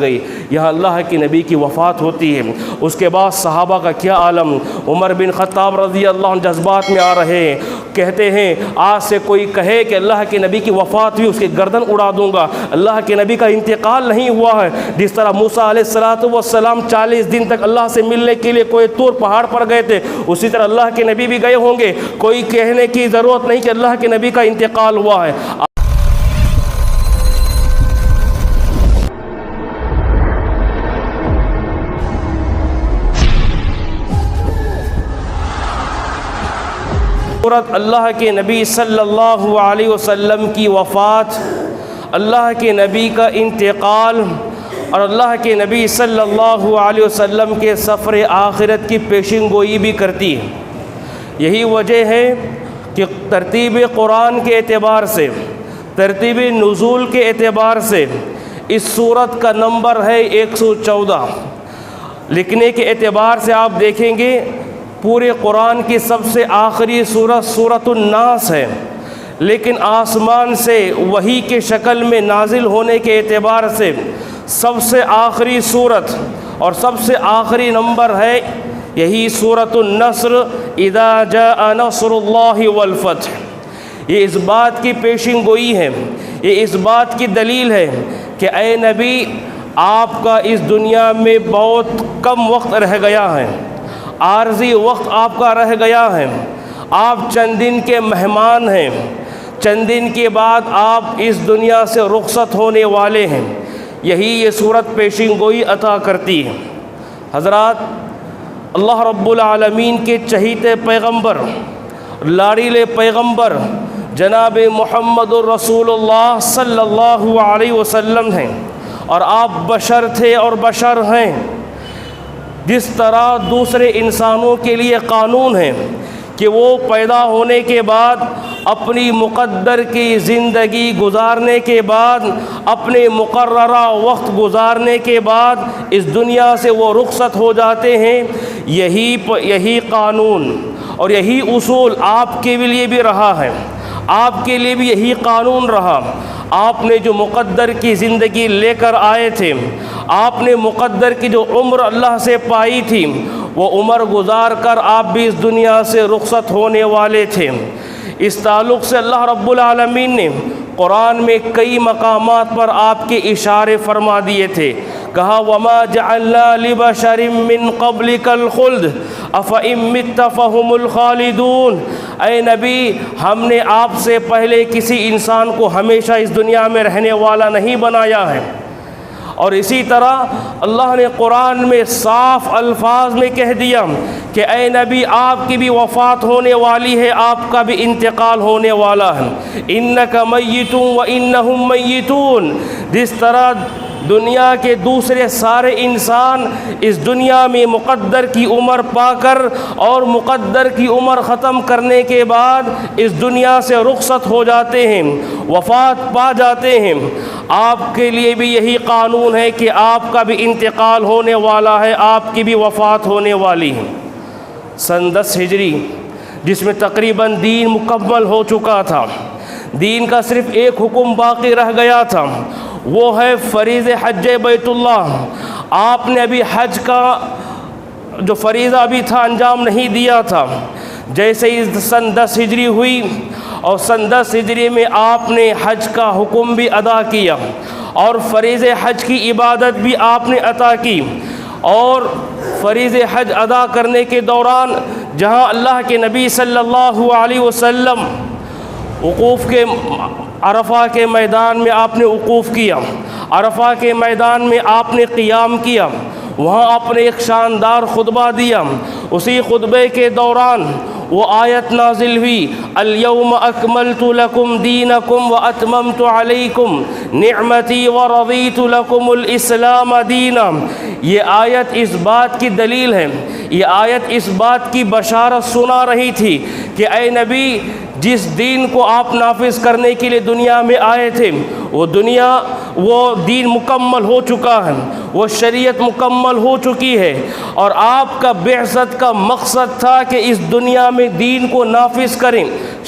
گئی، یہاں اللہ کے نبی کی وفات ہوتی ہے۔ اس کے بعد صحابہ کا کیا عالم، عمر بن خطاب رضی اللہ عنہ جذبات میں آ رہے ہیں، کہتے ہیں آج سے کوئی کہے کہ اللہ کے نبی کی وفات ہوئی، اس کی گردن اڑا دوں گا۔ اللہ کے نبی کا انتقال نہیں ہوا ہے۔ جس طرح موسیٰ علیہ السلام 40 دن تک اللہ سے ملنے کے لیے کوئی طور پہاڑ پر گئے تھے، اسی طرح اللہ کے نبی بھی گئے ہوں گے۔ کوئی کہنے کی ضرورت نہیں کہ اللہ کے نبی کا انتقال ہوا ہے۔ اللہ کے نبی صلی اللہ علیہ وسلم کی وفات، اللہ کے نبی کا انتقال اور اللہ کے نبی صلی اللہ علیہ وسلم کے سفر آخرت کی پیشن گوئی بھی کرتی ہے۔ یہی وجہ ہے کہ ترتیب قرآن کے اعتبار سے، ترتیب نزول کے اعتبار سے اس سورت کا نمبر ہے 114۔ لکھنے کے اعتبار سے آپ دیکھیں گے پورے قرآن کی سب سے آخری سورت سورۃ الناس ہے، لیکن آسمان سے وحی کے شکل میں نازل ہونے کے اعتبار سے سب سے آخری سورت اور سب سے آخری نمبر ہے یہی سورۃ النصر، اذا جاء نصر اللہ والفتح۔ یہ اس بات کی پیشن گوئی ہے، یہ اس بات کی دلیل ہے کہ اے نبی آپ کا اس دنیا میں بہت کم وقت رہ گیا ہے، عارضی وقت آپ کا رہ گیا ہے، آپ چند دن کے مہمان ہیں، چند دن کے بعد آپ اس دنیا سے رخصت ہونے والے ہیں۔ یہی یہ صورت پیشن گوئی عطا کرتی ہے۔ حضرات، اللہ رب العالمین کے چہیتے پیغمبر، لاڈلے پیغمبر جناب محمد الرسول اللہ صلی اللہ علیہ وسلم ہیں، اور آپ بشر تھے اور بشر ہیں۔ جس طرح دوسرے انسانوں کے لیے قانون ہے کہ وہ پیدا ہونے کے بعد اپنی مقدر کی زندگی گزارنے کے بعد، اپنے مقررہ وقت گزارنے کے بعد اس دنیا سے وہ رخصت ہو جاتے ہیں، یہی قانون اور یہی اصول آپ کے لیے بھی رہا ہے، آپ کے لیے بھی یہی قانون رہا۔ آپ نے جو مقدر کی زندگی لے کر آئے تھے، آپ نے مقدر کی جو عمر اللہ سے پائی تھی، وہ عمر گزار کر آپ بھی اس دنیا سے رخصت ہونے والے تھے۔ اس تعلق سے اللہ رب العالمین نے قرآن میں کئی مقامات پر آپ کے اشارے فرما دیے تھے۔ کہا وَمَا جَعَلْنَا لِبَشَرٍ مِّن قَبْلِكَ الْخُلْدَ أَفَإِن مِّتَّ فَهُمُ الْخَالِدُونَ۔ اے نبی، ہم نے آپ سے پہلے کسی انسان کو ہمیشہ اس دنیا میں رہنے والا نہیں بنایا ہے۔ اور اسی طرح اللہ نے قرآن میں صاف الفاظ میں کہہ دیا کہ اے نبی آپ کی بھی وفات ہونے والی ہے، آپ کا بھی انتقال ہونے والا ہے۔ اِنَّكَ مَيِّتٌ وَإِنَّهُمْ مَيِّتُونَ۔ جس طرح دنیا کے دوسرے سارے انسان اس دنیا میں مقدر کی عمر پا کر اور مقدر کی عمر ختم کرنے کے بعد اس دنیا سے رخصت ہو جاتے ہیں، وفات پا جاتے ہیں، آپ کے لیے بھی یہی قانون ہے کہ آپ کا بھی انتقال ہونے والا ہے، آپ کی بھی وفات ہونے والی ہے۔ سن 10 ہجری، جس میں تقریباً دین مکمل ہو چکا تھا، دین کا صرف ایک حکم باقی رہ گیا تھا، وہ ہے فریض حج بیت اللہ۔ آپ نے ابھی حج کا جو فریضہ ابھی تھا انجام نہیں دیا تھا۔ جیسے ہی سن 10 ہجری ہوئی اور سن 10 ہجری میں آپ نے حج کا حکم بھی ادا کیا اور فریض حج کی عبادت بھی آپ نے عطا کی، اور فریض حج ادا کرنے کے دوران جہاں اللہ کے نبی صلی اللہ علیہ وسلم وقوف کے عرفہ کے میدان میں آپ نے وقوف کیا، عرفہ کے میدان میں آپ نے قیام کیا، وہاں آپ نے ایک شاندار خطبہ دیا۔ اسی خطبے کے دوران وہ آیت نازل ہوئی، الیوم اکملت لکم دینکم واتممت علیکم نعمتی ورضیت لکم الاسلام دینا۔ یہ آیت اس بات کی دلیل ہے، یہ آیت اس بات کی بشارت سنا رہی تھی کہ اے نبی، جس دین کو آپ نافذ کرنے کے لیے دنیا میں آئے تھے، وہ دین مکمل ہو چکا ہے، وہ شریعت مکمل ہو چکی ہے، اور آپ کا بعثت کا مقصد تھا کہ اس دنیا میں دین کو نافذ کریں،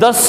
10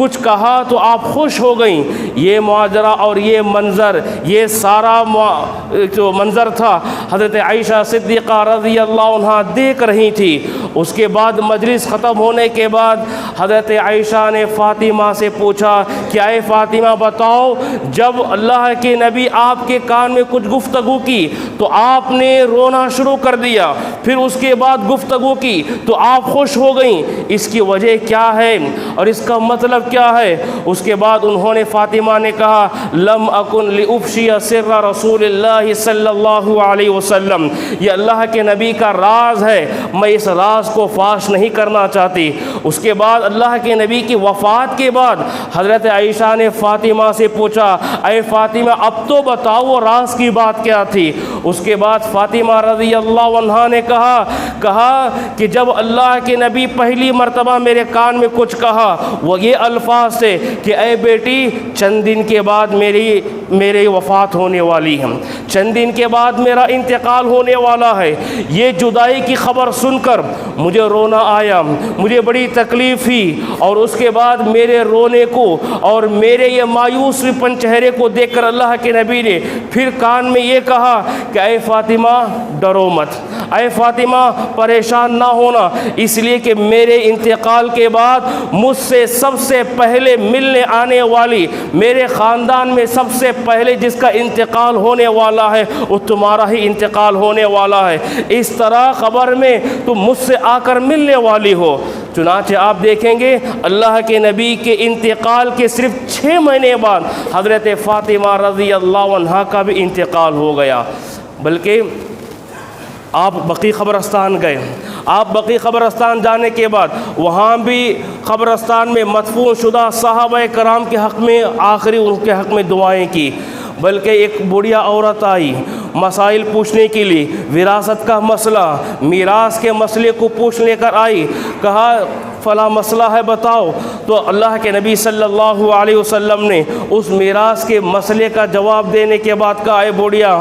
کچھ کہا تو آپ خوش ہو گئیں۔ یہ معاجرہ اور یہ منظر، یہ سارا جو منظر تھا حضرت عائشہ صدیقہ رضی اللہ عنہا دیکھ رہی تھی۔ اس کے بعد مجلس ختم ہونے کے بعد حضرت عائشہ نے فاطمہ سے پوچھا کہ اے فاطمہ بتاؤ، جب اللہ کے نبی آپ کے کان میں کچھ گفتگو کی تو آپ نے رونا شروع کر دیا، پھر اس کے بعد گفتگو کی تو آپ خوش ہو گئیں، اس کی وجہ کیا ہے اور اس کا مطلب کیا ہے؟ اس کے بعد انہوں نے فاطمہ نے کہا لم اکن لافشی سر رسول اللہ صلی اللہ علیہ وسلم، یہ اللہ کے نبی کا راز ہے، میں اس راز کو فاش نہیں کرنا چاہتی۔ اس کے بعد اللہ کے نبی کی وفات کے بعد حضرت عائشہ نے فاطمہ سے پوچھا اے فاطمہ اب تو بتاؤ وہ راز کی بات کیا تھی؟ اس کے بعد فاطمہ رضی اللہ عنہا نے کہا کہ جب اللہ کے نبی پہلی مرتبہ میرے کان میں کچھ کہا وہ یہ الفاظ تھے کہ اے بیٹی چند دن کے بعد میری وفات ہونے والی ہے، چند دن کے بعد میرا انتقال ہونے والا ہے۔ یہ جدائی کی خبر سن کر مجھے رونا آیا، مجھے بڑی تکلیف ہوئی، اور اس کے بعد میرے رونے کو اور میرے یہ مایوس پن چہرے کو دیکھ کر اللہ کے نبی نے پھر کان میں یہ کہا کہ اے فاطمہ ڈرو مت، اے فاطمہ پریشان نہ ہونا، اس لیے کہ میرے انتقال کے بعد مجھ سے سب سے پہلے ملنے آنے والی، میرے خاندان میں سب سے پہلے جس کا انتقال ہونے والا ہے وہ تمہارا ہی انتقال ہونے والا ہے، اس طرح خبر میں تم مجھ سے آ کر ملنے والی ہو۔ چنانچہ آپ دیکھیں گے اللہ کے نبی کے انتقال کے صرف 6 مہینے بعد حضرت فاطمہ رضی اللہ عنہا کا بھی انتقال ہو گیا۔ بلکہ آپ بقیع قبرستان گئے، آپ بقیع قبرستان جانے کے بعد وہاں بھی قبرستان میں مدفون شدہ صحابہ کرام کے حق میں آخری ان کے حق میں دعائیں کی۔ بلکہ ایک بڑھیا عورت آئی مسائل پوچھنے کے لیے، وراثت کا مسئلہ، میراث کے مسئلے کو پوچھ لے کر آئی، کہا فلاں مسئلہ ہے بتاؤ، تو اللہ کے نبی صلی اللہ علیہ وسلم نے اس میراث کے مسئلے کا جواب دینے کے بعد کہا اے بوڑھیا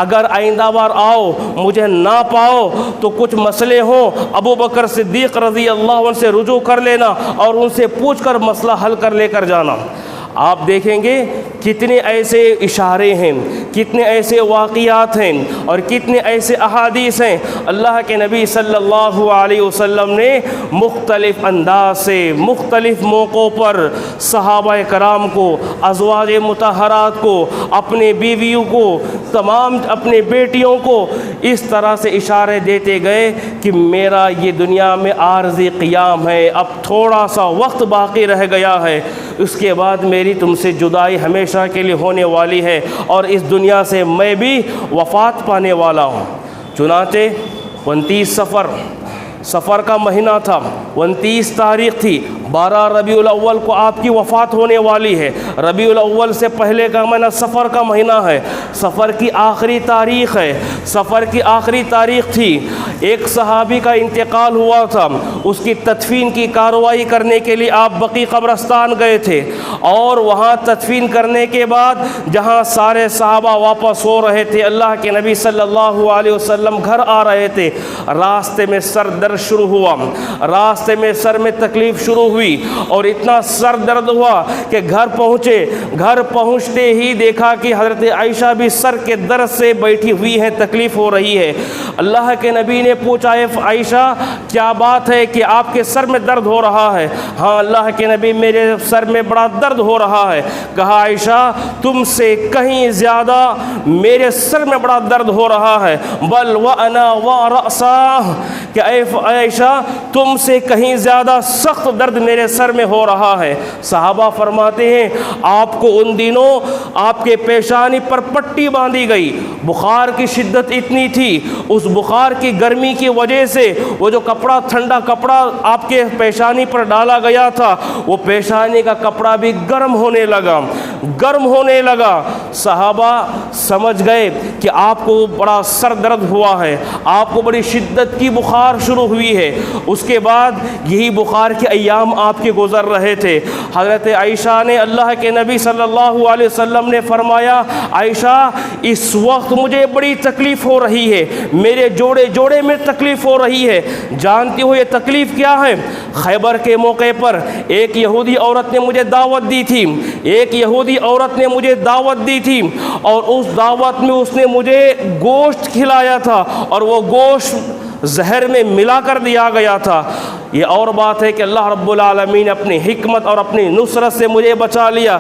اگر آئندہ بار آؤ مجھے نہ پاؤ تو کچھ مسئلے ہوں ابو بکر صدیق رضی اللہ عنہ سے رجوع کر لینا اور ان سے پوچھ کر مسئلہ حل کر لے کر جانا۔ آپ دیکھیں گے کتنے ایسے اشارے ہیں، کتنے ایسے واقعات ہیں اور کتنے ایسے احادیث ہیں اللہ کے نبی صلی اللہ علیہ وسلم نے مختلف انداز سے مختلف موقعوں پر صحابہ کرام کو، ازواج مطہرات کو، اپنے بیویوں کو، تمام اپنے بیٹیوں کو اس طرح سے اشارے دیتے گئے کہ میرا یہ دنیا میں عارضی قیام ہے، اب تھوڑا سا وقت باقی رہ گیا ہے، اس کے بعد میری تم سے جدائی ہمیشہ کے لیے ہونے والی ہے اور اس دنیا سے میں بھی وفات پانے والا ہوں۔ چنانچہ 29 سفر کا مہینہ تھا، 29 تاریخ تھی، 12 ربیع الاول کو آپ کی وفات ہونے والی ہے۔ ربیع الاول سے پہلے کا مہینہ سفر کا مہینہ ہے، سفر کی آخری تاریخ ہے، سفر کی آخری تاریخ تھی۔ ایک صحابی کا انتقال ہوا تھا، اس کی تدفین کی کارروائی کرنے کے لیے آپ بقیع قبرستان گئے تھے، اور وہاں تدفین کرنے کے بعد جہاں سارے صحابہ واپس ہو رہے تھے، اللہ کے نبی صلی اللہ علیہ وسلم گھر آ رہے تھے، راستے میں سر درد شروع ہوا، راستے میں سر میں تکلیف شروع ہوئی اور اتنا سر درد ہوا کہ گھر پہنچتے ہی دیکھا کہ حضرت عائشہ بھی سر کے درد سے بیٹھی ہوئی ہیں، تکلیف ہو رہی ہے۔ اللہ کے نبی نے پوچھا اے عائشہ کیا بات ہے کہ آپ کے سر میں درد ہو رہا ہے؟ ہاں اللہ کے نبی میرے سر میں بڑا درد ہو رہا ہے۔ کہا عائشہ تم سے کہیں زیادہ میرے سر میں بڑا درد ہو رہا ہے، بل وانا ورأسا، کہ اے عائشہ تم سے کہیں زیادہ سخت درد میرے سر میں ہو رہا ہے۔ صحابہ فرماتے ہیں آپ کو ان دنوں آپ کے پیشانی پر پٹی باندھی گئی، بخار کی شدت اتنی تھی، اس بخار کی گرمی کی وجہ سے وہ جو کپڑا ٹھنڈا کپڑا آپ کے پیشانی پر ڈالا گیا تھا وہ پیشانی کا کپڑا بھی گرم ہونے لگا۔ صحابہ سمجھ گئے کہ آپ کو بڑا سر درد ہوا ہے، آپ کو بڑی شدت کی بخار بخار شروع ہوئی ہے۔ اس کے بعد یہی بخار کے ایام آپ کے گزر رہے تھے۔ حضرت عائشہ نے اللہ کے نبی صلی اللہ علیہ وسلم نے فرمایا عائشہ اس وقت مجھے بڑی تکلیف ہو رہی ہے، میرے جوڑے میں تکلیف ہو رہی ہے۔ جانتی ہو یہ تکلیف کیا ہے؟ خیبر کے موقع پر ایک یہودی عورت نے مجھے دعوت دی تھی، اور اس دعوت میں اس نے مجھے گوشت کھلایا تھا اور وہ گوشت زہر میں ملا کر دیا گیا تھا۔ یہ اور بات ہے کہ اللہ رب العالمین اپنی حکمت اور اپنی نصرت سے مجھے بچا لیا۔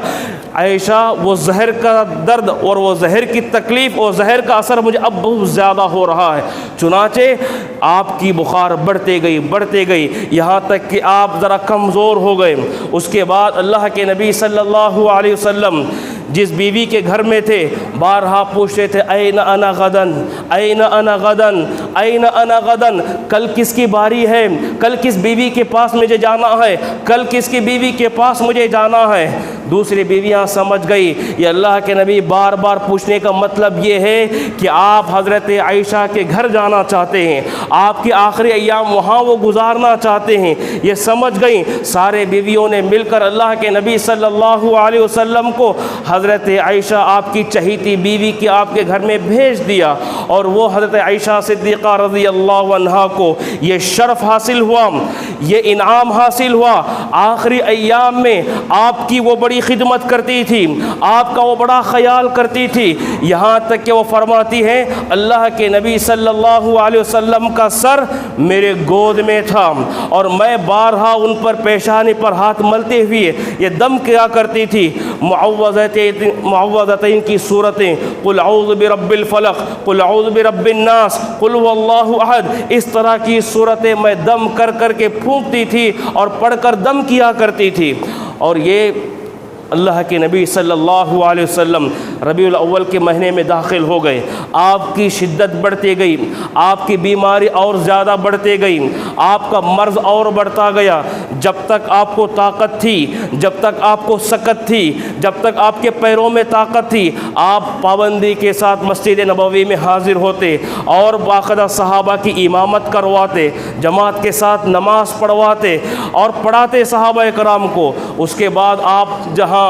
عائشہ وہ زہر کا درد اور وہ زہر کی تکلیف اور زہر کا اثر مجھے اب بہت زیادہ ہو رہا ہے۔ چنانچہ آپ کی بخار بڑھتے گئی یہاں تک کہ آپ ذرا کمزور ہو گئے۔ اس کے بعد اللہ کے نبی صلی اللہ علیہ وسلم جس بیوی کے گھر میں تھے بارہا پوچھتے تھے این انا غدن، این انا غدن، این انا غدن، کل کس کی باری ہے، کل کس بیوی کے پاس مجھے جانا ہے، کل کس کی بیوی کے پاس مجھے جانا ہے۔ دوسری بیویاں سمجھ گئی یہ اللہ کے نبی بار بار پوچھنے کا مطلب یہ ہے کہ آپ حضرت عائشہ کے گھر جانا چاہتے ہیں، آپ کے آخری ایام وہاں وہ گزارنا چاہتے ہیں۔ یہ سمجھ گئیں۔ سارے بیویوں نے مل کر اللہ کے نبی صلی اللہ علیہ وسلم کو حضرت عائشہ آپ کی چہیتی بیوی کی آپ کے گھر میں بھیج دیا، اور وہ حضرت عائشہ صدیقہ رضی اللہ عنہا کو یہ شرف حاصل ہوا، یہ انعام حاصل ہوا۔ آخری ایام میں آپ کی وہ بڑی خدمت کرتی تھی، آپ کا وہ بڑا خیال کرتی تھی، یہاں تک کہ وہ فرماتی ہے اللہ کے نبی صلی اللہ علیہ وسلم کا سر میرے گود میں تھا اور میں بارہا ان پر پیشانی پر ہاتھ ملتے ہوئے یہ دم کیا کرتی تھی۔ معوذتین کی صورتیں قل اعوذ برب الفلق، قل اعوذ برب الناس، قل هو اللہ احد، اس طرح کی صورتیں میں دم کر کر کے پھونکتی تھی اور پڑھ کر دم کیا کرتی تھی۔ اور یہ اللہ کے نبی صلی اللہ علیہ وسلم ربیع الاول کے مہینے میں داخل ہو گئے، آپ کی شدت بڑھتی گئی، آپ کی بیماری اور زیادہ بڑھتی گئی، آپ کا مرض اور بڑھتا گیا۔ جب تک آپ کو طاقت تھی، جب تک آپ کو سکت تھی، جب تک آپ کے پیروں میں طاقت تھی، آپ پابندی کے ساتھ مسجد نبوی میں حاضر ہوتے اور باقاعدہ صحابہ کی امامت کرواتے، جماعت کے ساتھ نماز پڑھواتے اور پڑھاتے صحابہ کرام کو۔ اس کے بعد آپ جہاں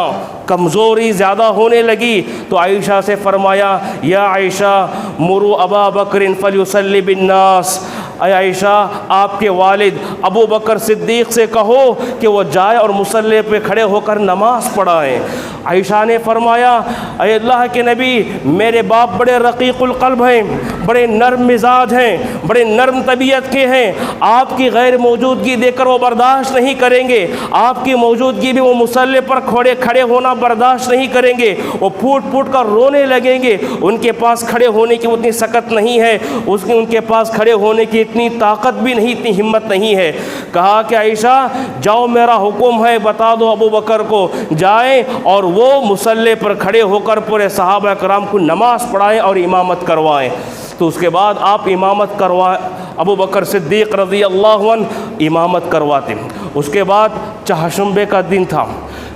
کمزوری زیادہ ہونے لگی تو عائشہ سے فرمایا یا عائشہ مرو ابا بکر فلیصلی بالناس، اے عائشہ آپ کے والد ابو بکر صدیق سے کہو کہ وہ جائے اور مصلی پہ کھڑے ہو کر نماز پڑھائیں۔ عائشہ نے فرمایا اے اللہ کے نبی میرے باپ بڑے رقیق القلب ہیں، بڑے نرم مزاج ہیں، بڑے نرم طبیعت کے ہیں، آپ کی غیر موجودگی دیکھ کر وہ برداشت نہیں کریں گے، آپ کی موجودگی بھی وہ مصلی پر کھڑے ہونا برداشت نہیں کریں گے، وہ پھوٹ پھوٹ کر رونے لگیں گے، ان کے پاس کھڑے ہونے کی اتنی سکت نہیں ہے، ان کے پاس کھڑے ہونے کی اتنی طاقت بھی نہیں، اتنی ہمت نہیں ہے۔ کہا کہ عائشہ جاؤ میرا حکم ہے بتا دو ابو بکر کو، جائیں اور وہ مصلی پر کھڑے ہو کر پورے صحابہ کرام کو نماز پڑھائیں اور امامت کروائیں۔ تو اس کے بعد آپ امامت کروائیں، ابو بکر صدیق رضی اللہ عنہ امامت کرواتے۔ اس کے بعد چہارشنبے کا دن تھا،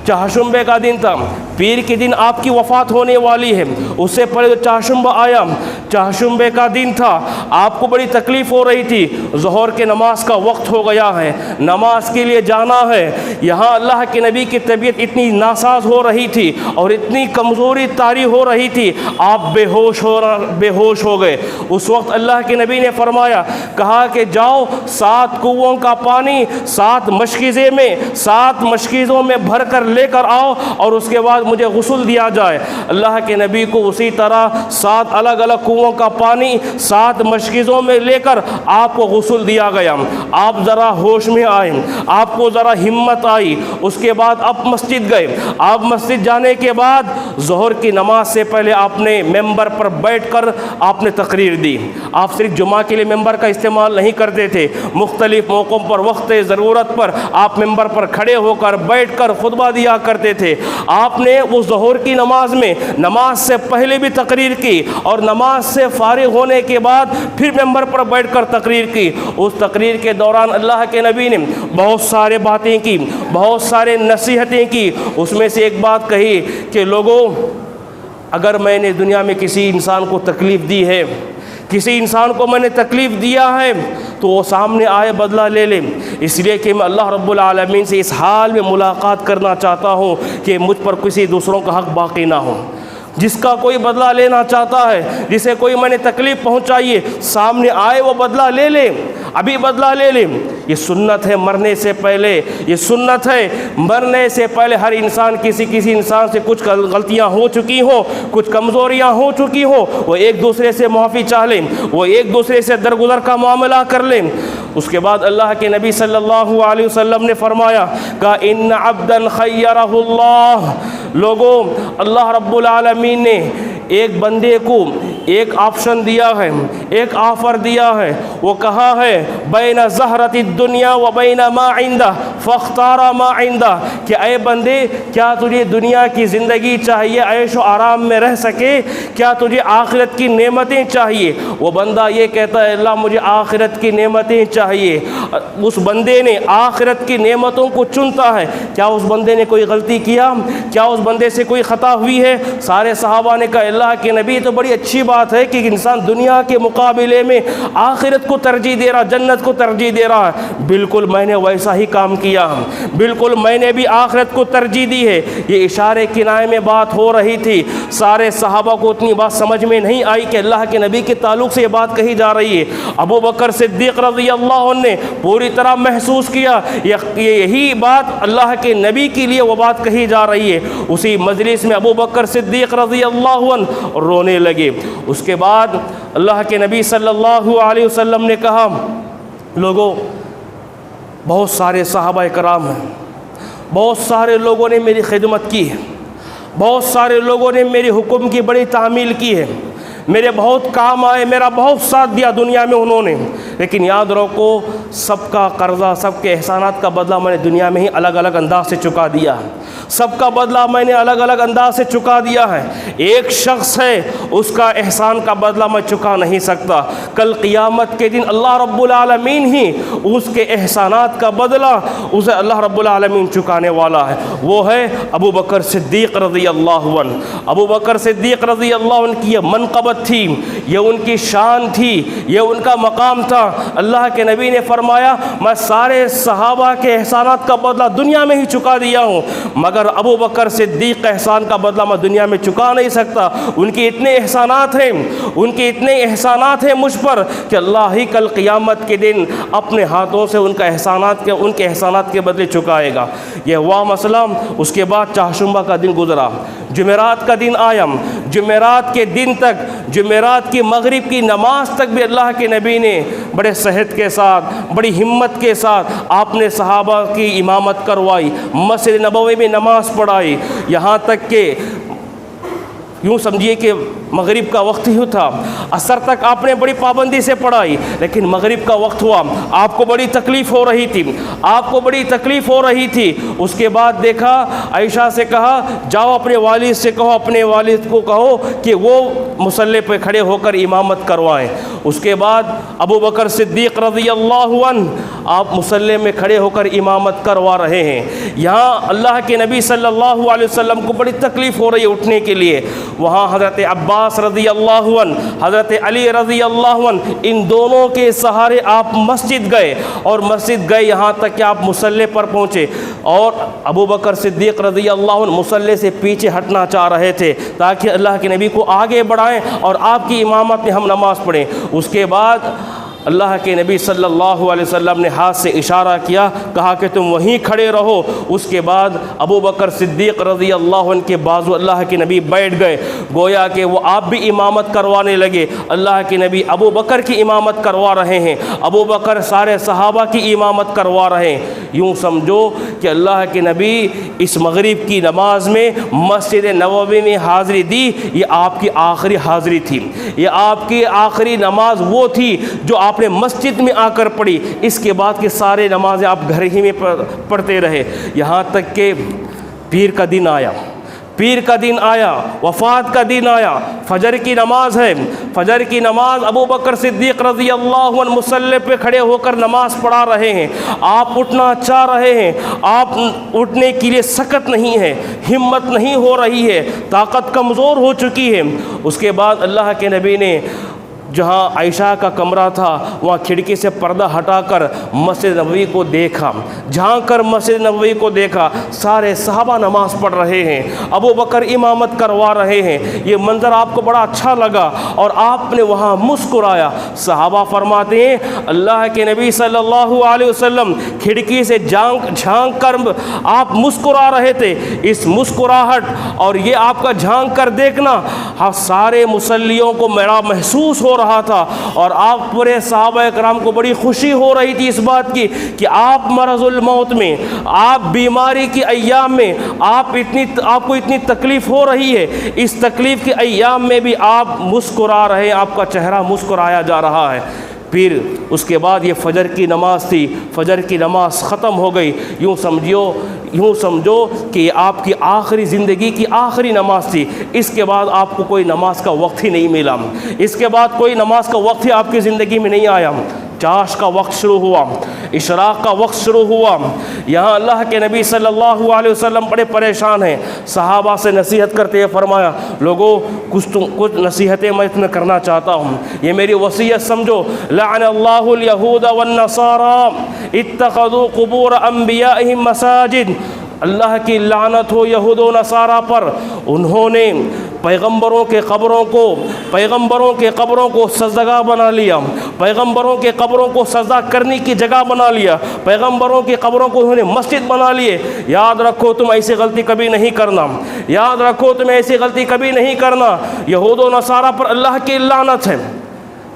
چہارشنبے کا دن تھا، پیر کے دن آپ کی وفات ہونے والی ہے، اس سے پہلے جو چہارشنبہ آیا، چہارشنبے کا دن تھا، آپ کو بڑی تکلیف ہو رہی تھی، ظہر کے نماز کا وقت ہو گیا ہے، نماز کے لیے جانا ہے۔ یہاں اللہ کے نبی کی طبیعت اتنی ناساز ہو رہی تھی اور اتنی کمزوری طاری ہو رہی تھی، آپ بے ہوش ہو گئے۔ اس وقت اللہ کے نبی نے فرمایا، کہا کہ جاؤ 7 کنوؤں کا پانی 7 مشکیزے میں 7 مشکیزوں میں بھر کر لے کر آؤ اور اس کے بعد مجھے غسل دیا جائے۔ اللہ کے نبی کو اسی طرح 7 الگ الگ کنوؤں کا پانی 7 مشکیزوں میں لے کر آپ کو غسل دیا گیا۔ آپ ذرا ہوش میں آئے، آپ کو ذرا ہمت آئی، اس کے بعد آپ مسجد گئے۔ آپ مسجد جانے کے بعد ظہر کی نماز سے پہلے آپ نے ممبر پر بیٹھ کر آپ نے تقریر دی۔ آپ صرف جمعہ کے لیے ممبر کا استعمال نہیں کرتے تھے، مختلف موقعوں پر وقت ضرورت پر آپ ممبر پر کھڑے ہو کر بیٹھ کر خطبہ دیا کرتے تھے۔ آپ نے وہ ظہر کی نماز میں نماز سے پہلے بھی تقریر کی اور نماز سے فارغ ہونے کے بعد پھر ممبر پر بیٹھ کر تقریر کی۔ اس تقریر کے دوران اللہ کے نبی نے بہت سارے باتیں کی، بہت سارے نصیحتیں کی۔ اس میں سے ایک بات کہی کہ لوگوں، اگر میں نے دنیا میں کسی انسان کو تکلیف دی ہے، کسی انسان کو میں نے تکلیف دیا ہے تو وہ سامنے آئے بدلہ لے لیں، اس لیے کہ میں اللہ رب العالمین سے اس حال میں ملاقات کرنا چاہتا ہوں کہ مجھ پر کسی دوسروں کا حق باقی نہ ہو۔ جس کا کوئی بدلہ لینا چاہتا ہے، جسے کوئی میں نے تکلیف پہنچائی ہے، سامنے آئے وہ بدلہ لے لے، ابھی بدلہ لے لے۔ یہ سنت ہے مرنے سے پہلے، یہ سنت ہے مرنے سے پہلے ہر انسان کسی انسان سے کچھ غلطیاں ہو چکی ہوں، کچھ کمزوریاں ہو چکی ہوں، وہ ایک دوسرے سے معافی چاہ لیں، وہ ایک دوسرے سے درگزر کا معاملہ کر لیں۔ اس کے بعد اللہ کے نبی صلی اللہ علیہ وسلم نے فرمایا کہ ان عبدا خیرہ اللہ، لوگوں اللہ رب العالمین نے ایک بندے کو ایک آپشن دیا ہے، ایک آفر دیا ہے، وہ کہا ہے بین زہرۃ الدنیا و بین ما عندہ فاختار ما عندہ، کہ اے بندے کیا تجھے دنیا کی زندگی چاہیے عیش و آرام میں رہ سکے، کیا تجھے آخرت کی نعمتیں چاہیے؟ وہ بندہ یہ کہتا ہے اللہ مجھے آخرت کی نعمتیں چاہیے، اس بندے نے آخرت کی نعمتوں کو چنتا ہے۔ کیا اس بندے نے کوئی غلطی کیا؟ کیا اس بندے سے کوئی خطا ہوئی ہے؟ سارے صحابہ نے کہا اللہ کے نبی تو بڑی اچھی بات ہے کہ انسان دنیا کے مقابلے میں آخرت کو ترجیح دے رہا، جنت کو ترجیح دے رہا ہے۔ بالکل میں نے ویسا ہی کام کیا، بالکل میں نے بھی آخرت کو ترجیح دی ہے۔ یہ اشارے کنائے میں بات ہو رہی تھی، سارے صحابہ کو اتنی بات سمجھ میں نہیں آئی کہ اللہ کے نبی کے تعلق سے یہ بات کہی جا رہی ہے۔ ابو بکر صدیق رضی اللہ عنہ نے پوری طرح محسوس کیا یہی بات اللہ کے نبی کے لیے وہ بات کہی جا رہی ہے۔ اسی مجلس میں ابو بکر صدیق رضی اللہ عنہ رونے لگے۔ اس کے بعد اللہ کے نبی صلی اللہ علیہ وسلم نے کہا لوگوں بہت سارے صحابہ کرام ہیں، بہت سارے لوگوں نے میری خدمت کی ہے، بہت سارے لوگوں نے میری حکم کی بڑی تعمیل کی ہے، میرے بہت کام آئے، میرا بہت ساتھ دیا دنیا میں انہوں نے، لیکن یاد رکھو سب کا قرضہ، سب کے احسانات کا بدلہ میں نے دنیا میں ہی الگ الگ انداز سے چکا دیا ہے، سب کا بدلہ میں نے الگ الگ انداز سے چکا دیا ہے۔ ایک شخص ہے اس کا احسان کا بدلہ میں چکا نہیں سکتا، کل قیامت کے دن اللہ رب العالمین ہی اس کے احسانات کا بدلہ اسے اللہ رب العالمین چکانے والا ہے، وہ ہے ابو بکر صدیق رضی اللہ عنہ۔ ابو بکر صدیق رضی اللہ عنہ کی یہ منقبت تھی، یہ ان کی شان تھی، یہ ان کا مقام تھا۔ اللہ کے نبی نے فرمایا میں سارے صحابہ کے احسانات کا بدلہ دنیا میں ہی چکا دیا ہوں، مگر ابو بکر صدیق کا احسان کا بدلہ میں دنیا میں چکا نہیں سکتا۔ ان کے اتنے احسانات ہیں، ان کے اتنے احسانات ہیں مجھ پر کہ اللہ ہی کل قیامت کے دن اپنے ہاتھوں سے ان کے احسانات کے بدلے چکائے گا۔ یہ ہوا مسئلہ۔ اس کے بعد چہارشنبہ کا دن گزرا، جمعرات کا دن آیا، جمعرات کے دن تک، جمعرات کی مغرب کی نماز تک بھی اللہ کے نبی نے بڑے صحت کے ساتھ، بڑی ہمت کے ساتھ آپ نے صحابہ کی امامت کروائی، مسجد نبوی میں نماز پڑھائی، یہاں تک کہ یوں سمجھیے کہ مغرب کا وقت ہی تھا، عصر تک آپ نے بڑی پابندی سے پڑھائی، لیکن مغرب کا وقت ہوا، آپ کو بڑی تکلیف ہو رہی تھی، آپ کو بڑی تکلیف ہو رہی تھی۔ اس کے بعد دیکھا، عائشہ سے کہا جاؤ اپنے والد سے کہو، اپنے والد کو کہو کہ وہ مصلی پہ کھڑے ہو کر امامت کروائیں۔ اس کے بعد ابو بکر صدیق رضی اللہ عنہ آپ مصلی میں کھڑے ہو کر امامت کروا رہے ہیں۔ یہاں اللہ کے نبی صلی اللہ علیہ وسلم کو بڑی تکلیف ہو رہی ہے اٹھنے کے لیے، وہاں حضرت عباس رضی اللہ عنہ، حضرت علی رضی اللہ عنہ، ان دونوں کے سہارے آپ مسجد گئے، اور مسجد گئے یہاں تک کہ آپ مصلی پر پہنچے، اور ابو بکر صدیق رضی اللہ عنہ مصلی سے پیچھے ہٹنا چاہ رہے تھے تاکہ اللہ کے نبی کو آگے بڑھائیں اور آپ کی امامت میں ہم نماز پڑھیں۔ اس کے بعد اللہ کے نبی صلی اللہ علیہ وسلم نے ہاتھ سے اشارہ کیا، کہا کہ تم وہیں کھڑے رہو۔ اس کے بعد ابو بکر صدیق رضی اللہ عنہ کے بازو اللہ کے نبی بیٹھ گئے، گویا کہ وہ آپ بھی امامت کروانے لگے۔ اللہ کے نبی ابو بکر کی امامت کروا رہے ہیں، ابو بکر سارے صحابہ کی امامت کروا رہے ہیں۔ یوں سمجھو کہ اللہ کے نبی اس مغرب کی نماز میں مسجد نبوی میں حاضری دی، یہ آپ کی آخری حاضری تھی، یہ آپ کی آخری نماز وہ تھی جو آپ نے مسجد میں آ کر پڑھی۔ اس کے بعد کے سارے نمازیں آپ گھر ہی میں پڑھتے رہے، یہاں تک کہ پیر کا دن آیا، پیر کا دن آیا، وفات کا دن آیا، فجر کی نماز ہے، فجر کی نماز ابو بکر صدیق رضی اللہ عنہ مصلی پہ کھڑے ہو کر نماز پڑھا رہے ہیں، آپ اٹھنا چاہ رہے ہیں، آپ اٹھنے کے لیے سکت نہیں ہے، ہمت نہیں ہو رہی ہے، طاقت کمزور ہو چکی ہے۔ اس کے بعد اللہ کے نبی نے جہاں عائشہ کا کمرہ تھا وہاں کھڑکی سے پردہ ہٹا کر مسجد نبوی کو دیکھا، جھانک کر مسجد نبوی کو دیکھا، سارے صحابہ نماز پڑھ رہے ہیں، ابو بکر امامت کروا رہے ہیں، یہ منظر آپ کو بڑا اچھا لگا اور آپ نے وہاں مسکرایا۔ صحابہ فرماتے ہیں اللہ کے نبی صلی اللہ علیہ وسلم کھڑکی سے جھانک کر آپ مسکرا رہے تھے، اس مسکراہٹ اور یہ آپ کا جھانک کر دیکھنا سارے مصلیوں کو میرا محسوس ہو رہا تھا، اور آپ پورے صحابہ کرام کو بڑی خوشی ہو رہی تھی اس بات کی کہ آپ مرض الموت میں، آپ بیماری کی ایام میں، آپ کو اتنی تکلیف ہو رہی ہے، اس تکلیف کے ایام میں بھی آپ مسکرا رہے ہیں، آپ کا چہرہ مسکرایا جا رہا ہے۔ پھر اس کے بعد یہ فجر کی نماز تھی، فجر کی نماز ختم ہو گئی، یوں سمجھو کہ یہ آپ کی آخری زندگی کی آخری نماز تھی، اس کے بعد آپ کو کوئی نماز کا وقت ہی نہیں ملا، اس کے بعد کوئی نماز کا وقت ہی آپ کی زندگی میں نہیں آیا۔ چاش کا وقت شروع ہوا، اشراق کا وقت شروع ہوا، یہاں اللہ کے نبی صلی اللہ علیہ وسلم بڑے پریشان ہیں، صحابہ سے نصیحت کرتے ہوئے فرمایا لوگوں کچھ نصیحتیں میں تمہیں کرنا چاہتا ہوں، یہ میری وصیت سمجھو۔ لعن اللہ الیہود والنصارى اتخذوا قبور انبیائہم مساجد، اللہ کی لعنت ہو یہود و نصارہ پر، انہوں نے پیغمبروں کے قبروں کو سجدگاہ بنا لیا، پیغمبروں کے قبروں کو سجدہ کرنے کی جگہ بنا لیا، پیغمبروں کی قبروں کو انہوں نے مسجد بنا لیے۔ یاد رکھو تم ایسی غلطی کبھی نہیں کرنا، یاد رکھو تم ایسی غلطی کبھی نہیں کرنا، یہود و نصارہ پر اللہ کی لعنت ہے۔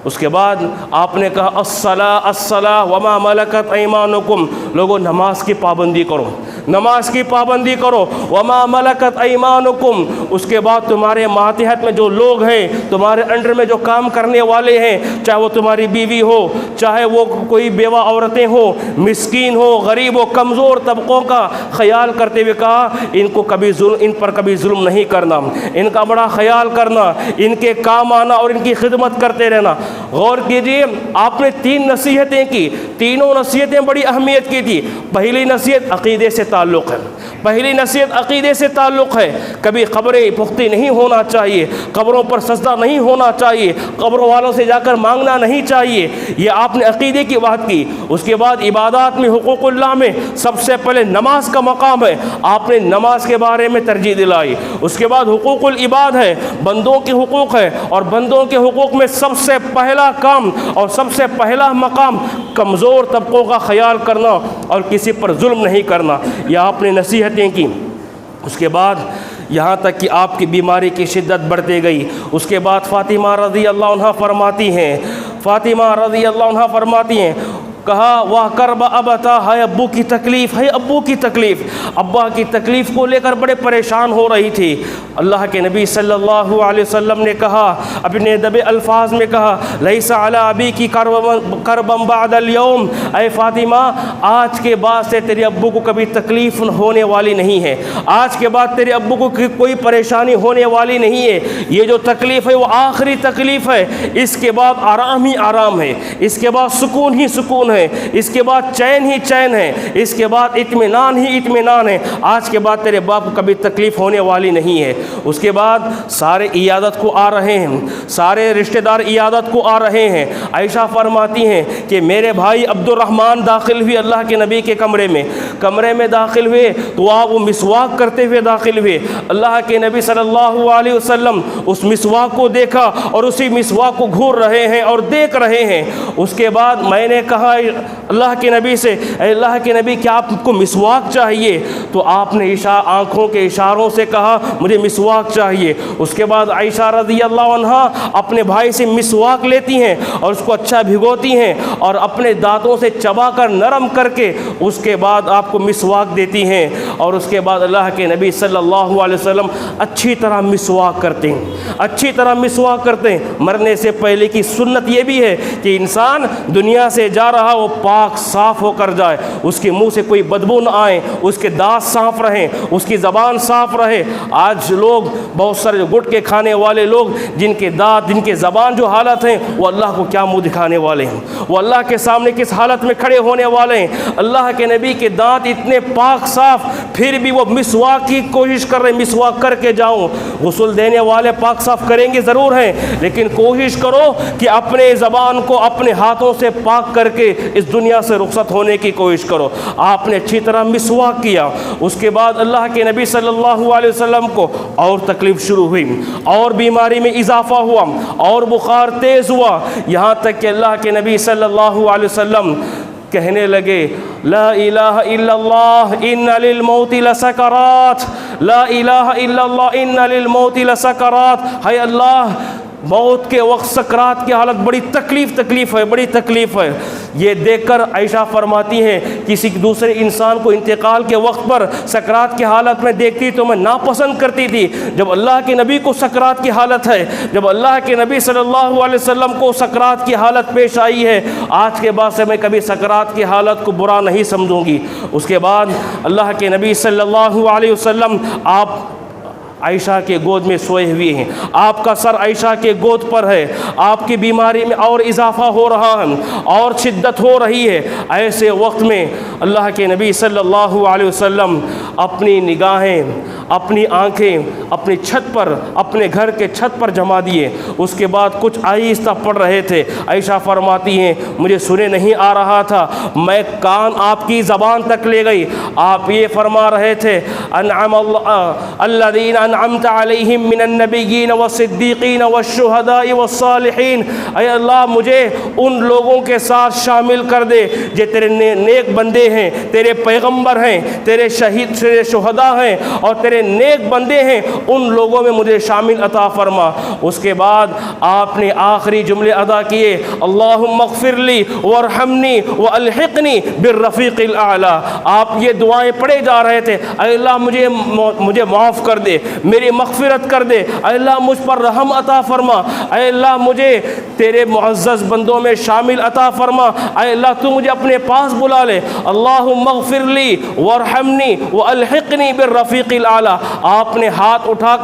اس کے بعد آپ نے کہا الصلاۃ الصلاۃ وما ملکت ایمانکم، لوگوں نماز کی پابندی کرو، نماز کی پابندی کرو، وما ملکت ایمانکم، اس کے بعد تمہارے ماتحت میں جو لوگ ہیں، تمہارے انڈر میں جو کام کرنے والے ہیں، چاہے وہ تمہاری بیوی ہو، چاہے وہ کوئی بیوہ عورتیں ہو، مسکین ہو، غریب ہو، کمزور طبقوں کا خیال کرتے ہوئے کہا ان پر کبھی ظلم نہیں کرنا، ان کا بڑا خیال کرنا، ان کے کام آنا اور ان کی خدمت کرتے رہنا۔ غور کیجئے آپ نے 3 نصیحتیں کی، تینوں نصیحتیں بڑی اہمیت کی تھی۔ پہلی نصیحت عقیدے سے تعلق ہے، پہلی نصیحت عقیدے سے تعلق ہے، کبھی قبریں پختی نہیں ہونا چاہیے، قبروں پر سجدہ نہیں ہونا چاہیے، قبروں والوں سے جا کر مانگنا نہیں چاہیے، یہ آپ نے عقیدے کی بات کی۔ اس کے بعد عبادات میں حقوق اللہ میں سب سے پہلے نماز کا مقام ہے، آپ نے نماز کے بارے میں ترجیح دلائی۔ اس کے بعد حقوق العباد ہے، بندوں کے حقوق ہے، اور بندوں کے حقوق میں سب سے پہلا کام اور سب سے پہلا مقام کمزور طبقوں کا خیال کرنا اور کسی پر ظلم نہیں کرنا، یہ آپ نے نصیحتیں کی۔ اس کے بعد یہاں تک کہ آپ کی بیماری کی شدت بڑھتے گئی، اس کے بعد فاطمہ رضی اللہ عنہ فرماتی ہیں کہا واہ کرب ابتا، ہے ابو کی تکلیف، ہے ابو کی تکلیف، ابا کی تکلیف کو لے کر بڑے پریشان ہو رہی تھی۔ اللہ کے نبی صلی اللہ علیہ وسلم نے کہا، اپنے دبے الفاظ میں کہا لیس علی ابی کی کربم بعد اليوم، اے فاطمہ آج کے بعد سے تیرے ابو کو کبھی تکلیف ہونے والی نہیں ہے، آج کے بعد تیرے ابو کو کوئی پریشانی ہونے والی نہیں ہے، یہ جو تکلیف ہے وہ آخری تکلیف ہے، اس کے بعد آرام ہی آرام ہے، اس کے بعد سکون ہی سکون ہے، اس کے بعد چین ہی چین ہے، اس کے بعد اطمینان ہی اطمینان ہے، آج کے بعد تیرے باپ کو کبھی تکلیف ہونے والی نہیں ہے۔ اس کے بعد سارے عیادت کو آ رہے ہیں، سارے رشتہ دار عیادت کو آ رہے ہیں۔ عائشہ فرماتی ہیں کہ میرے بھائی عبد الرحمن داخل ہوئے اللہ کے نبی کے کمرے میں داخل ہوئے تو آپ وہ مسواک کرتے ہوئے داخل ہوئے۔ اللہ کے نبی صلی اللہ علیہ وسلم اس مسواک کو دیکھا اور اسی مسواک کو گھور رہے ہیں اور دیکھ رہے ہیں۔ اس کے بعد میں نے کہا اللہ کے نبی سے، اے اللہ کے نبی کیا آپ کو مسواک چاہیے؟ تو آپ نے آنکھوں کے اشاروں سے کہا مجھے مسواک چاہیے۔ اس کے بعد عائشہ رضی اللہ عنہ اپنے بھائی سے مسواک لیتی ہیں اور اس کو اچھا بھگوتی ہیں اور اپنے دانتوں سے چبا کر نرم کر کے اس کے بعد آپ کو مسواک دیتی ہیں، اور اس کے بعد اللہ کے نبی صلی اللہ علیہ وسلم اچھی طرح مسواک کرتے ہیں، اچھی طرح مسواک کرتے ہیں۔ مرنے سے پہلے کی سنت یہ بھی ہے کہ انسان دنیا سے جا رہا کہا وہ پاک صاف ہو کر جائے، اس کے منہ سے کوئی بدبو نہ آئے، اس کے دانت صاف رہیں، اس کی زبان صاف رہے۔ آج لوگ بہت سارے گٹ کے کھانے والے لوگ جن کے دانت، جن کے زبان جو حالت ہیں، وہ اللہ کو کیا منہ دکھانے والے ہیں، وہ اللہ کے سامنے کس حالت میں کھڑے ہونے والے ہیں۔ اللہ کے نبی کے دانت اتنے پاک صاف، پھر بھی وہ مسواک کی کوشش کر رہے ہیں، مسواک کر کے جاؤں۔ غسل دینے والے پاک صاف کریں گے ضرور ہیں، لیکن کوشش کرو کہ اپنے زبان کو اپنے ہاتھوں سے پاک کر کے اس دنیا سے رخصت ہونے کی کوشش کرو۔ آپ نے اچھی طرح مسواک کیا، اس کے بعد اللہ کے نبی صلی اللہ علیہ وسلم کو اور تکلیف شروع ہوئی، اور بیماری میں اضافہ ہوا، اور بخار تیز ہوا، یہاں تک کہ اللہ کے نبی صلی اللہ علیہ وسلم کہنے لگے لا الہ الا اللہ ان للموت لسکرات، لا الہ الا اللہ ان للموت لسکرات۔ ہے اللہ، موت کے وقت سکرات کی حالت بڑی تکلیف ہے، بڑی تکلیف ہے۔ یہ دیکھ کر عائشہ فرماتی ہیں کسی دوسرے انسان کو انتقال کے وقت پر سکرات کی حالت میں دیکھتی تو میں ناپسند کرتی تھی، جب اللہ کے نبی کو سکرات کی حالت ہے، جب اللہ کے نبی صلی اللہ علیہ وسلم کو سکرات کی حالت پیش آئی ہے، آج کے بعد سے میں کبھی سکرات کی حالت کو برا نہیں سمجھوں گی۔ اس کے بعد اللہ کے نبی صلی اللہ علیہ وسلم آپ عائشہ کے گود میں سوئے ہوئے ہیں، آپ کا سر عائشہ کے گود پر ہے، آپ کی بیماری میں اور اضافہ ہو رہا ہے اور شدت ہو رہی ہے۔ ایسے وقت میں اللہ کے نبی صلی اللہ علیہ وسلم اپنی نگاہیں، اپنی آنکھیں اپنی چھت پر، اپنے گھر کے چھت پر جما دیے، اس کے بعد کچھ آہستہ پڑھ رہے تھے۔ عائشہ فرماتی ہیں مجھے سنے نہیں آ رہا تھا، میں کان آپ کی زبان تک لے گئی، آپ یہ فرما رہے تھے انعم الذین انعمت علیہم من النبیین والصدیقین والشہداء والصالحین۔ اے اللہ مجھے ان لوگوں کے ساتھ شامل کر دے جو تیرے نیک بندے ہیں، تیرے پیغمبر ہیں، تیرے شہید، تیرے شہداء ہیں اور تیرے نیک بندے ہیں، ان لوگوں میں مجھے شامل عطا فرما۔ اس کے بعد آپ نے آخری جملے ادا کیے اللہم اغفر لی وارحمنی والحقنی بالرفیق الاعلی۔ آپ یہ دعائیں پڑھے جا رہے تھے، اے اللہ مجھے معاف کر دے، میری مغفرت کر دے، اے اللہ مجھ پر رحم عطا فرما، اے اللہ مجھے تیرے معزز بندوں میں شامل عطا فرما، اے اللہ تو مجھے اپنے پاس بلا لے۔ اللہم اغفر لی وارحمنی والحقنی بالرفیق الاعلی۔ آپ نے ہاتھ اٹھا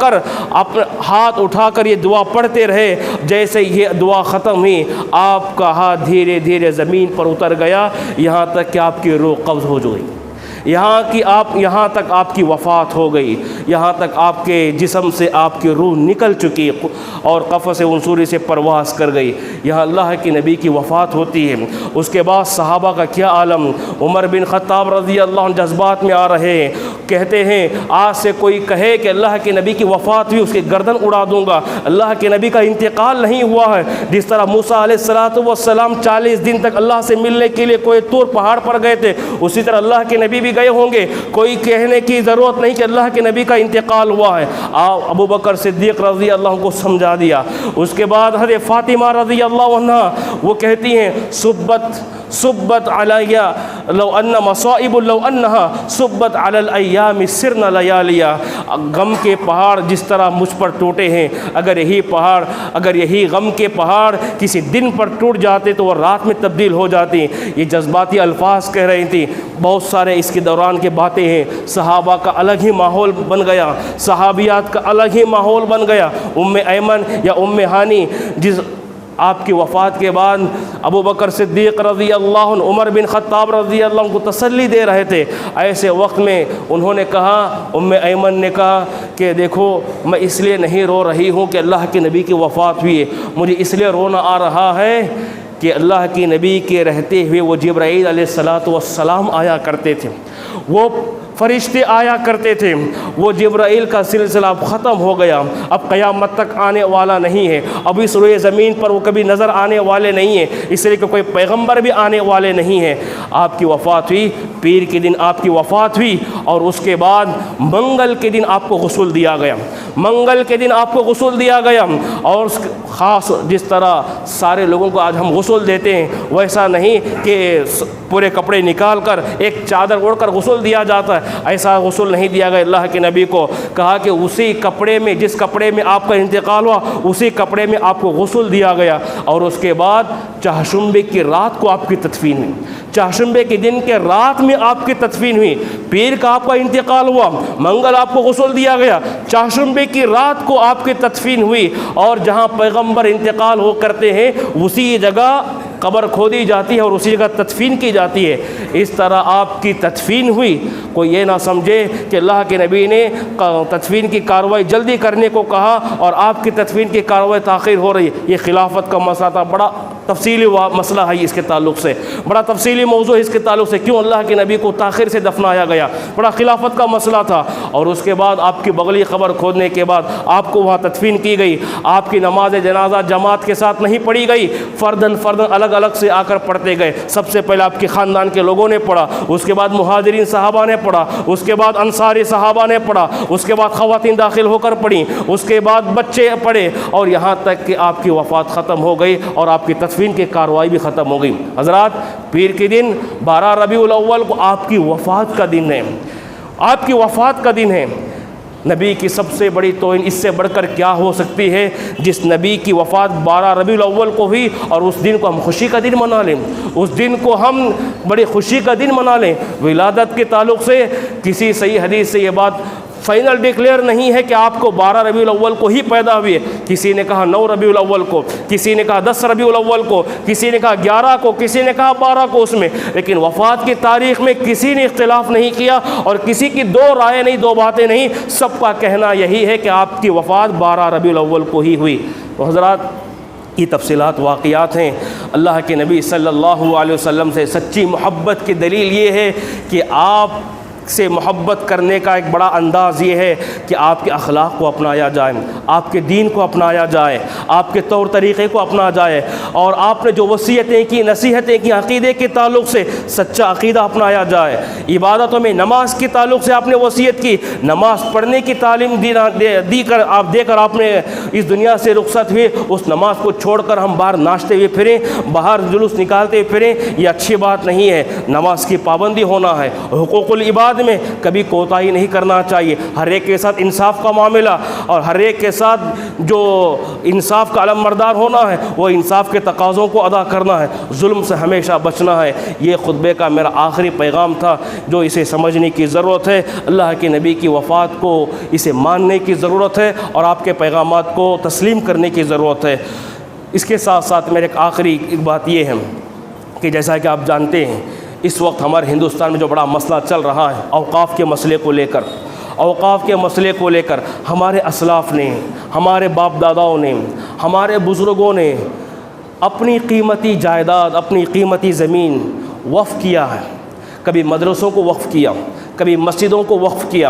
کر یہ دعا پڑھتے رہے، جیسے یہ دعا ختم ہوئی آپ کا ہاتھ دھیرے دھیرے زمین پر اتر گیا، یہاں تک کہ آپ کی روح قبض ہو گئی، یہاں تک آپ کی وفات ہو گئی، یہاں تک آپ کے جسم سے آپ کی روح نکل چکی اور قفس عنصری سے پرواز کر گئی۔ یہاں اللہ کے نبی کی وفات ہوتی ہے۔ اس کے بعد صحابہ کا کیا عالم، عمر بن خطاب رضی اللہ عنہ جذبات میں آ رہے ہیں، کہتے ہیں آج سے کوئی کہے کہ اللہ کے نبی کی وفات ہوئی، اس کی گردن اڑا دوں گا۔ اللہ کے نبی کا انتقال نہیں ہوا ہے، جس طرح موسیٰ علیہ السلام 40 دن تک اللہ سے ملنے کے لیے کوئی طور پہاڑ پر گئے تھے، اسی طرح اللہ کے نبی بھی گئے ہوں گے۔ کوئی کہنے کی ضرورت نہیں کہ اللہ کے نبی کا انتقال ہوا ہے۔ ابو بکر صدیق رضی اللہ عنہ کو سمجھا دیا۔ اس کے بعد حضرت فاطمہ رضی اللہ عنہ وہ کہتی ہیں صبت علیہ لو ان مصائب لو انہا صبت علی الایام سرن لیالیا۔ غم کے پہاڑ جس طرح مجھ پر ٹوٹے ہیں، اگر یہی غم کے پہاڑ کسی دن پر ٹوٹ جاتے تو وہ رات میں تبدیل ہو جاتی۔ یہ جذباتی الفاظ کہہ رہی تھی۔ بہت سارے اس کے دوران کے باتیں ہیں، صحابہ کا الگ ہی ماحول بن گیا، صحابیات کا الگ ہی ماحول بن گیا۔ ام ایمن یا ام ہانی جس آپ کی وفات کے بعد ابو بکر صدیق رضی اللہ عنہ، عمر بن خطاب رضی اللہ عنہ کو تسلی دے رہے تھے، ایسے وقت میں انہوں نے کہا، ام ایمن نے کہا کہ دیکھو میں اس لیے نہیں رو رہی ہوں کہ اللہ کے نبی کی وفات ہوئی ہے، مجھے اس لیے رونا آ رہا ہے کہ اللہ کے نبی کے رہتے ہوئے وہ جبرائیل علیہ السلام آیا کرتے تھے، وہ فرشتے آیا کرتے تھے، وہ جبرائیل کا سلسلہ اب ختم ہو گیا، اب قیامت تک آنے والا نہیں ہے، اب اس روئے زمین پر وہ کبھی نظر آنے والے نہیں ہیں، اس لیے کہ کوئی پیغمبر بھی آنے والے نہیں ہیں۔ آپ کی وفات ہوئی، پیر کے دن آپ کی وفات ہوئی، اور اس کے بعد منگل کے دن آپ کو غسل دیا گیا، منگل کے دن آپ کو غسل دیا گیا، اور خاص جس طرح سارے لوگوں کو آج ہم غسل دیتے ہیں ویسا نہیں کہ پورے کپڑے نکال کر ایک چادر اوڑھ کر کر غسل دیا جاتا ہے، ایسا غسل نہیں دیا گیا۔ اللہ کے نبی کو کہا کہ اسی کپڑے میں، جس کپڑے میں آپ کا انتقال ہوا اسی کپڑے میں آپ کو غسل دیا گیا، اور اس کے بعد چہارشنبے کی رات کو آپ کی تدفین ہوئی، چہارشنبے کے دن کے رات میں آپ کی تدفین ہوئی، پیر کا آپ کا انتقال ہوا، منگل آپ کو غسل دیا گیا، چہارشنبے کی رات کو آپ کی تدفین ہوئی، اور جہاں پیغمبر انتقال ہو کرتے ہیں اسی جگہ قبر کھودی جاتی ہے اور اسی جگہ تدفین کی جاتی ہے۔ اس طرح آپ کی تدفین ہوئی۔ کوئی یہ نہ سمجھے کہ اللہ کے نبی نے تدفین کی کارروائی جلدی کرنے کو کہا اور آپ کی تدفین کی کارروائی تاخیر ہو رہی ہے۔ یہ خلافت کا مسئلہ تھا، بڑا تفصیلی مسئلہ ہے اس کے تعلق سے، بڑا تفصیلی موضوع اس کے تعلق سے، کیوں اللہ کے نبی کو تاخیر سے دفنایا گیا، بڑا خلافت کا مسئلہ تھا۔ اور اس کے بعد آپ کی بغلی قبر کھودنے کے بعد آپ کو وہاں تدفین کی گئی۔ آپ کی نماز جنازہ جماعت کے ساتھ نہیں پڑھی گئی، فرداً الگ الگ سے آ کر پڑھتے گئے۔ سب سے پہلے آپ کے خاندان کے لوگوں نے پڑھا، اس کے بعد مہاجرین صحابہ نے پڑھا، اس کے بعد انصاری صحابہ نے پڑھا، اس کے بعد خواتین داخل ہو کر پڑھیں، اس کے بعد بچے پڑھے، اور یہاں تک کہ آپ کی وفات ختم ہو گئی اور آپ کی تدفین کی کارروائی بھی ختم ہو گئی۔ حضرات، پیر کے دن 12 ربیع الاول کو آپ کی وفات کا دن ہے، آپ کی وفات کا دن ہے۔ نبی کی سب سے بڑی توہین اس سے بڑھ کر کیا ہو سکتی ہے؟ جس نبی کی وفات 12 ربیع الاول کو ہوئی اور اس دن کو ہم خوشی کا دن منا لیں، اس دن کو ہم بڑی خوشی کا دن منا لیں۔ ولادت کے تعلق سے کسی صحیح حدیث سے یہ بات فائنل ڈکلیئر نہیں ہے کہ آپ کو 12 ربیع الاول کو ہی پیدا ہوئے۔ کسی نے کہا 9 ربیع الاول کو، کسی نے کہا 10 ربیع الاول کو، کسی نے کہا 11 کو، کسی نے کہا 12 کو اس میں، لیکن وفات کی تاریخ میں کسی نے اختلاف نہیں کیا اور کسی کی دو رائے نہیں، دو باتیں نہیں، سب کا کہنا یہی ہے کہ آپ کی وفات 12 ربیع الاول کو ہی ہوئی۔ تو حضرات، یہ تفصیلات واقعات ہیں۔ اللہ کے نبی صلی اللہ علیہ وسلم سے سچی محبت کی دلیل یہ ہے کہ آپ سے محبت کرنے کا ایک بڑا انداز یہ ہے کہ آپ کے اخلاق کو اپنایا جائے، آپ کے دین کو اپنایا جائے، آپ کے طور طریقے کو اپنا جائے، اور آپ نے جو وصیتیں کی، نصیحتیں کی، عقیدے کے تعلق سے سچا عقیدہ اپنایا جائے۔ عبادتوں میں نماز کے تعلق سے آپ نے وصیت کی، نماز پڑھنے کی تعلیم دے کر آپ نے اس دنیا سے رخصت ہوئے۔ اس نماز کو چھوڑ کر ہم باہر ناچتے ہوئے پھریں، باہر جلوس نکالتے ہوئے پھریں، یہ اچھی بات نہیں ہے۔ نماز کی پابندی ہونا ہے، حقوق العباد میں کبھی کوتاہی نہیں کرنا چاہیے، ہر ایک کے ساتھ انصاف کا معاملہ، اور ہر ایک کے ساتھ جو انصاف کا علمبردار ہونا ہے وہ انصاف کے تقاضوں کو ادا کرنا ہے، ظلم سے ہمیشہ بچنا ہے۔ یہ خطبے کا میرا آخری پیغام تھا جو اسے سمجھنے کی ضرورت ہے۔ اللہ کے نبی کی وفات کو اسے ماننے کی ضرورت ہے اور آپ کے پیغامات کو تسلیم کرنے کی ضرورت ہے۔ اس کے ساتھ ساتھ میرے ایک آخری بات یہ ہے کہ جیسا کہ آپ جانتے ہیں اس وقت ہمارے ہندوستان میں جو بڑا مسئلہ چل رہا ہے اوقاف کے مسئلے کو لے کر، اوقاف کے مسئلے کو لے کر ہمارے اسلاف نے، ہمارے باپ داداؤں نے، ہمارے بزرگوں نے اپنی قیمتی جائیداد، اپنی قیمتی زمین وقف کیا ہے۔ کبھی مدرسوں کو وقف کیا، کبھی مسجدوں کو وقف کیا،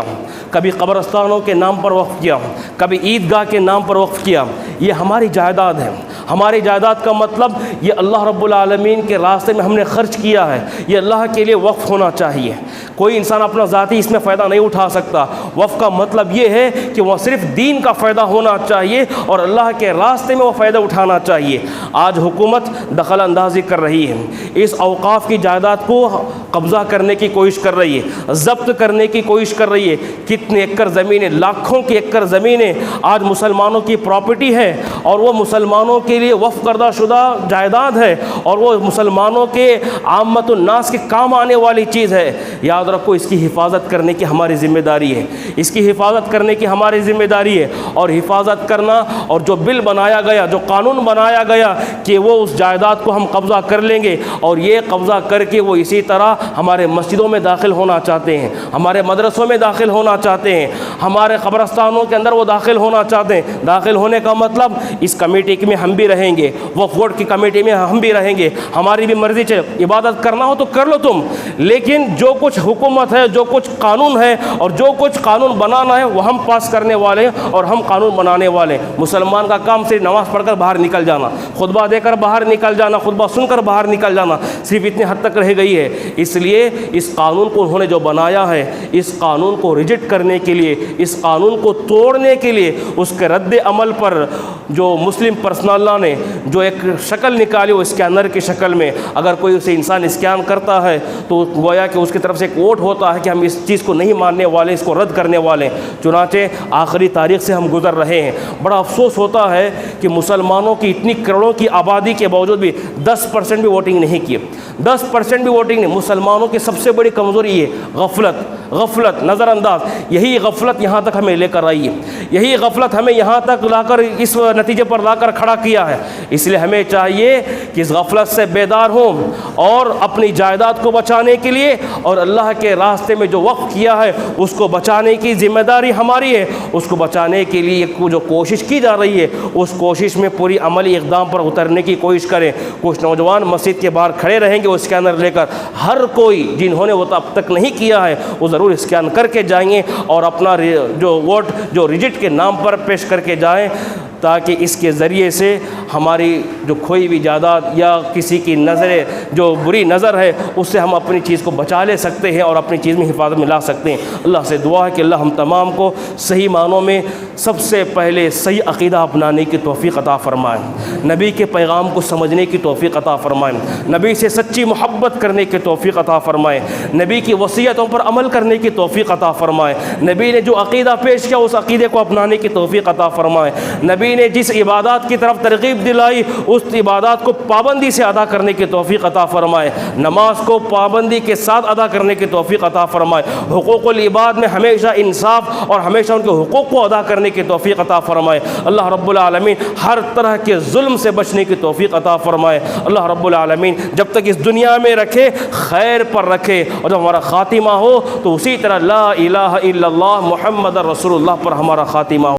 کبھی قبرستانوں کے نام پر وقف کیا، کبھی عیدگاہ کے نام پر وقف کیا۔ یہ ہماری جائیداد ہے۔ ہماری جائیداد کا مطلب یہ اللہ رب العالمین کے راستے میں ہم نے خرچ کیا ہے، یہ اللہ کے لیے وقف ہونا چاہیے۔ کوئی انسان اپنا ذاتی اس میں فائدہ نہیں اٹھا سکتا۔ وقف کا مطلب یہ ہے کہ وہ صرف دین کا فائدہ ہونا چاہیے اور اللہ کے راستے میں وہ فائدہ اٹھانا چاہیے۔ آج حکومت دخل اندازی کر رہی ہے، اس اوقاف کی جائیداد کو قبضہ کرنے کی کوشش کر رہی ہے، ضبط کرنے کی کوشش کر رہی ہے۔ کتنے ایکڑ زمینیں، لاکھوں کی ایکڑ زمینیں آج مسلمانوں کی پراپرٹی ہے اور وہ مسلمانوں کے لیے وقف کردہ شدہ جائیداد ہے اور وہ مسلمانوں کے عامت الناس کے کام آنے والی چیز ہے۔ یاد رکھو، اس کی حفاظت کرنے کی ہماری ذمہ داری ہے، اس کی حفاظت کرنے کی ہماری ذمہ داری ہے، اور حفاظت کرنا اور جو بل بنایا گیا، جو قانون بنایا گیا کہ وہ اس جائیداد کو ہم قبضہ کر لیں گے، اور یہ قبضہ کر کے وہ اسی طرح ہمارے مسجدوں میں داخل ہونا چاہتے ہیں، ہمارے مدرسوں میں داخل ہونا چاہتے ہیں، ہمارے قبرستانوں کے اندر وہ داخل ہونا چاہتے ہیں۔ داخل ہونے کا مطلب اس کمیٹی میں ہم بھی رہیں گے، وقف بورڈ کی کمیٹی میں ہم بھی رہیں گے، ہماری بھی مرضی چاہے عبادت کرنا ہو تو کر لو تم، لیکن جو کچھ حکومت ہے، جو کچھ قانون ہے اور جو کچھ قانون بنانا ہے وہ ہم پاس کرنے والے ہیں اور ہم قانون بنانے والے ہیں۔ مسلمان کا کام صرف نماز پڑھ کر باہر نکل جانا، خطبہ دے کر باہر نکل جانا، خطبہ سن کر باہر نکل جانا صرف اتنے حد تک رہ گئی ہے۔ اس لیے اس قانون کو انہوں نے جو بنایا ہے، اس قانون کو ریجیکٹ کرنے کے لیے، اس قانون کو توڑنے کے لیے، اس کے رد عمل پر جو مسلم پرسنل لا نے جو ایک شکل نکالی وہ اسکینر کی شکل میں، اگر کوئی اسے انسان اسکین کرتا ہے تو گویا کہ اس کی طرف سے ایک نوٹ ہوتا ہے کہ ہم اس چیز کو نہیں ماننے والے، اس کو رد کرنے والے، چنانچہ آخری تاریخ سے ہم گزر رہے ہیں۔ بڑا افسوس ہوتا ہے کہ مسلمانوں کی اتنی کروڑوں کی آبادی کے باوجود بھی 10% بھی ووٹنگ نہیں کی، 10% بھی ووٹنگ نہیں۔ مسلمانوں کی سب سے بڑی کمزوری یہ غفلت، نظر انداز۔ یہی غفلت یہاں تک ہمیں لے کر آئی ہے، یہی غفلت ہمیں یہاں تک لا کر اس نتیجے پر لا کر کھڑا کیا ہے۔ اس لیے ہمیں چاہیے کہ اس غفلت سے بیدار ہوں اور اپنی جائیداد کو بچانے کے لیے اور اللہ کے راستے میں جو وقف کیا ہے اس کو بچانے کی ذمہ داری ہماری ہے۔ اس کو بچانے کے لیے جو کوشش کی جا رہی ہے اس کوشش میں پوری عملی اقدام پر اترنے کی کوشش کریں۔ کچھ نوجوان مسجد کے باہر کھڑے رہیں گے وہ اسکینر لے کر، ہر کوئی جنہوں نے وہ اب تک نہیں کیا ہے وہ ضرور اسکین کر کے جائیں گے اور اپنا جو ووٹ جو ریجٹ کے نام پر پیش کر کے جائیں، تاکہ اس کے ذریعے سے ہماری جو کھوئی ہوئی جائیداد یا کسی کی نظر جو بری نظر ہے اس سے ہم اپنی چیز کو بچا لے سکتے ہیں اور اپنی چیز میں حفاظت میں لا سکتے ہیں۔ اللہ سے دعا ہے کہ اللہ ہم تمام کو صحیح معنوں میں سب سے پہلے صحیح عقیدہ اپنانے کی توفیق عطا فرمائیں، نبی کے پیغام کو سمجھنے کی توفیق عطا فرمائیں، نبی سے سچی محبت کرنے کی توفیق عطا فرمائیں، نبی کی وصیتوں پر عمل کرنے کی توفیق عطا فرمائیں، نبی نے جو عقیدہ پیش کیا اس عقیدے کو اپنانے کی توفیق عطا فرمائیں، نبی نے جس عبادات کی طرف ترغیب دلائی اس عبادات کو پابندی سے ادا کرنے کی توفیق عطا فرمائے، نماز کو پابندی کے ساتھ ادا کرنے کی توفیق عطا فرمائے، حقوق العباد میں ہمیشہ انصاف اور ہمیشہ ان کے حقوق کو ادا کرنے کی توفیق عطا فرمائے۔ اللہ رب العالمین ہر طرح کے ظلم سے بچنے کی توفیق عطا فرمائے۔ اللہ رب العالمین جب تک اس دنیا میں رکھے خیر پر رکھے اور جب ہمارا خاتمہ ہو تو اسی طرح لا الہ الا اللہ محمد رسول اللہ پر ہمارا خاتمہ ہو۔